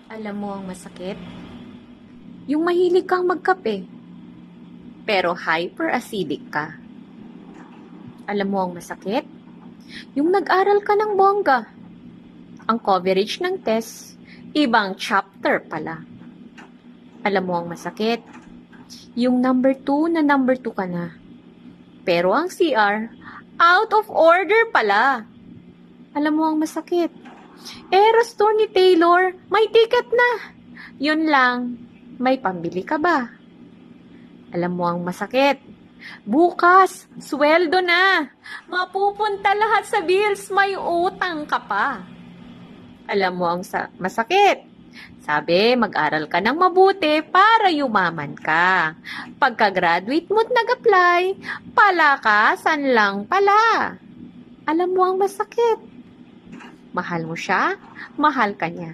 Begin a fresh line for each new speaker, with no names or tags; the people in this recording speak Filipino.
Alam mo ang masakit? Yung mahilig kang magkape, pero hyperacidic ka. Alam mo ang masakit? Yung nag-aral ka ng bongga. Ang coverage ng test, ibang chapter pala. Alam mo ang masakit? Yung number 2 na number 2 ka na. Pero ang CR, out of order pala. Alam mo ang masakit? Eros tour ni Taylor, may ticket na. Yun lang, may pambili ka ba? Alam mo ang masakit? Bukas, sweldo na. Mapupunta lahat sa bills, may utang ka pa. Alam mo ang masakit? Sabi, mag-aral ka ng mabuti para yumaman ka. Pagka-graduate mo't nag-apply, palakasan lang pala. Alam mo ang masakit? Mahal mo siya, mahal ka niya.